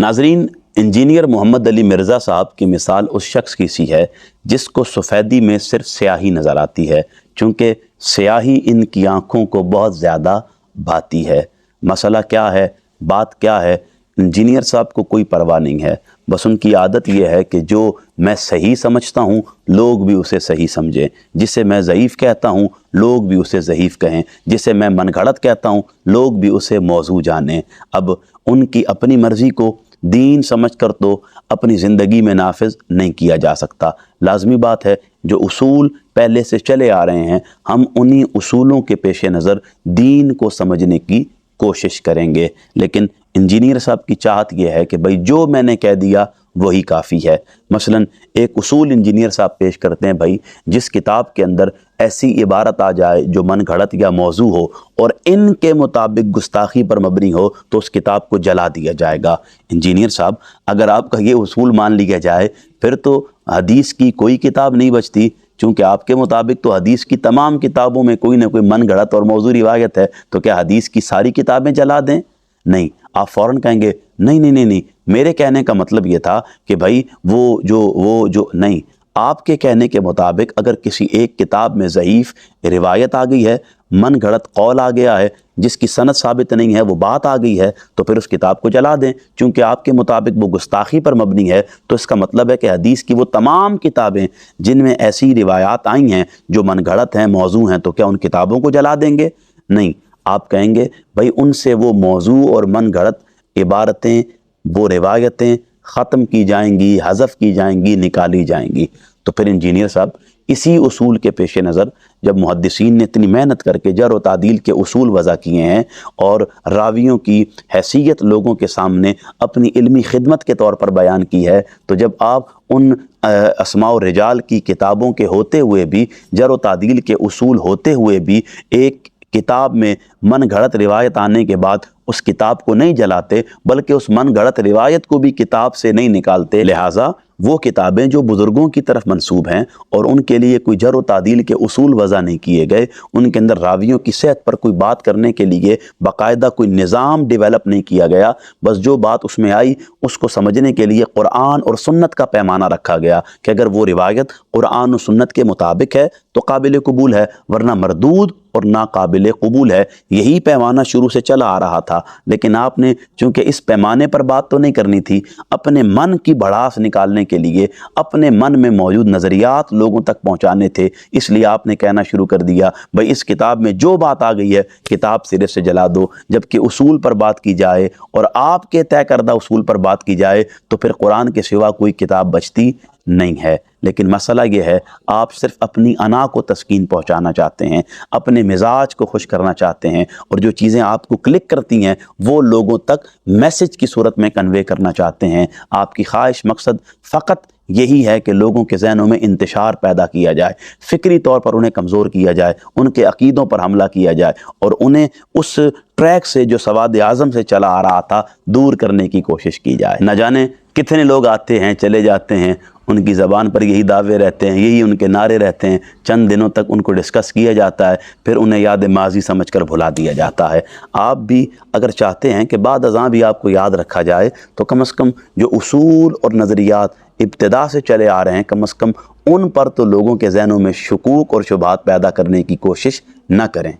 ناظرین، انجینئر محمد علی مرزا صاحب کی مثال اس شخص کی سی ہے جس کو سفیدی میں صرف سیاہی نظر آتی ہے، چونکہ سیاہی ان کی آنکھوں کو بہت زیادہ بھاتی ہے۔ مسئلہ کیا ہے، بات کیا ہے؟ انجینئر صاحب کو کوئی پرواہ نہیں ہے، بس ان کی عادت یہ ہے کہ جو میں صحیح سمجھتا ہوں لوگ بھی اسے صحیح سمجھیں، جسے میں ضعیف کہتا ہوں لوگ بھی اسے ضعیف کہیں، جسے میں من گھڑت کہتا ہوں لوگ بھی اسے موضوع جانیں۔ اب ان کی اپنی مرضی کو دین سمجھ کر تو اپنی زندگی میں نافذ نہیں کیا جا سکتا۔ لازمی بات ہے جو اصول پہلے سے چلے آ رہے ہیں ہم انہی اصولوں کے پیش نظر دین کو سمجھنے کی کوشش کریں گے، لیکن انجینئر صاحب کی چاہت یہ ہے کہ بھئی جو میں نے کہہ دیا وہی کافی ہے۔ مثلا ایک اصول انجینئر صاحب پیش کرتے ہیں، بھائی جس کتاب کے اندر ایسی عبارت آ جائے جو من گھڑت یا موضوع ہو اور ان کے مطابق گستاخی پر مبنی ہو تو اس کتاب کو جلا دیا جائے گا۔ انجینئر صاحب، اگر آپ کا یہ اصول مان لیا جائے پھر تو حدیث کی کوئی کتاب نہیں بچتی، چونکہ آپ کے مطابق تو حدیث کی تمام کتابوں میں کوئی نہ کوئی من گھڑت اور موضوع روایت ہے، تو کیا حدیث کی ساری کتابیں جلا دیں؟ نہیں، آپ فوراً کہیں گے نہیں، میرے کہنے کا مطلب یہ تھا کہ بھائی وہ جو نہیں، آپ کے کہنے کے مطابق اگر کسی ایک کتاب میں ضعیف روایت آ گئی ہے، من گھڑت قول آ گیا ہے، جس کی سند ثابت نہیں ہے، وہ بات آ گئی ہے، تو پھر اس کتاب کو جلا دیں، چونکہ آپ کے مطابق وہ گستاخی پر مبنی ہے۔ تو اس کا مطلب ہے کہ حدیث کی وہ تمام کتابیں جن میں ایسی روایات آئی ہیں جو من گھڑت ہیں، موضوع ہیں، تو کیا ان کتابوں کو جلا دیں گے؟ نہیں، آپ کہیں گے بھائی ان سے وہ موضوع اور من گھڑت عبارتیں، وہ روایتیں ختم کی جائیں گی، حذف کی جائیں گی، نکالی جائیں گی۔ تو پھر انجینئر صاحب اسی اصول کے پیش نظر جب محدثین نے اتنی محنت کر کے جرح و تعدیل کے اصول وضع کیے ہیں اور راویوں کی حیثیت لوگوں کے سامنے اپنی علمی خدمت کے طور پر بیان کی ہے، تو جب آپ ان اسماء و رجال کی کتابوں کے ہوتے ہوئے بھی، جرح و تعدیل کے اصول ہوتے ہوئے بھی، ایک کتاب میں من گھڑت روایت آنے کے بعد اس کتاب کو نہیں جلاتے بلکہ اس من گھڑت روایت کو بھی کتاب سے نہیں نکالتے، لہٰذا وہ کتابیں جو بزرگوں کی طرف منسوب ہیں اور ان کے لیے کوئی جرح و تعدیل کے اصول وضع نہیں کیے گئے، ان کے اندر راویوں کی صحت پر کوئی بات کرنے کے لیے باقاعدہ کوئی نظام ڈیولپ نہیں کیا گیا، بس جو بات اس میں آئی اس کو سمجھنے کے لیے قرآن اور سنت کا پیمانہ رکھا گیا کہ اگر وہ روایت قرآن و سنت کے مطابق ہے تو قابل قبول ہے، ورنہ مردود اور ناقابل قبول ہے۔ یہی پیمانہ شروع سے چلا آ رہا تھا، لیکن آپ نے چونکہ اس پیمانے پر بات تو نہیں کرنی تھی، اپنے من کی بھڑاس نکالنے کے لیے اپنے من میں موجود نظریات لوگوں تک پہنچانے تھے، اس لیے آپ نے کہنا شروع کر دیا بھائی اس کتاب میں جو بات آ گئی ہے کتاب سرے سے جلا دو، جبکہ اصول پر بات کی جائے اور آپ کے طے کردہ اصول پر بات کی جائے تو پھر قرآن کے سوا کوئی کتاب بچتی نہیں ہے۔ لیکن مسئلہ یہ ہے آپ صرف اپنی انا کو تسکین پہنچانا چاہتے ہیں، اپنے مزاج کو خوش کرنا چاہتے ہیں، اور جو چیزیں آپ کو کلک کرتی ہیں وہ لوگوں تک میسج کی صورت میں کنوے کرنا چاہتے ہیں۔ آپ کی خواہش مقصد فقط یہی ہے کہ لوگوں کے ذہنوں میں انتشار پیدا کیا جائے، فکری طور پر انہیں کمزور کیا جائے، ان کے عقیدوں پر حملہ کیا جائے اور انہیں اس ٹریک سے جو سواد اعظم سے چلا آ رہا تھا دور کرنے کی کوشش کی جائے۔ نہ جانے کتنے لوگ آتے ہیں چلے جاتے ہیں، ان کی زبان پر یہی دعوے رہتے ہیں، یہی ان کے نعرے رہتے ہیں، چند دنوں تک ان کو ڈسکس کیا جاتا ہے، پھر انہیں یاد ماضی سمجھ کر بھلا دیا جاتا ہے۔ آپ بھی اگر چاہتے ہیں کہ بعد ازاں بھی آپ کو یاد رکھا جائے تو کم از کم جو اصول اور نظریات ابتدا سے چلے آ رہے ہیں کم از کم ان پر تو لوگوں کے ذہنوں میں شکوک اور شبہات پیدا کرنے کی کوشش نہ کریں۔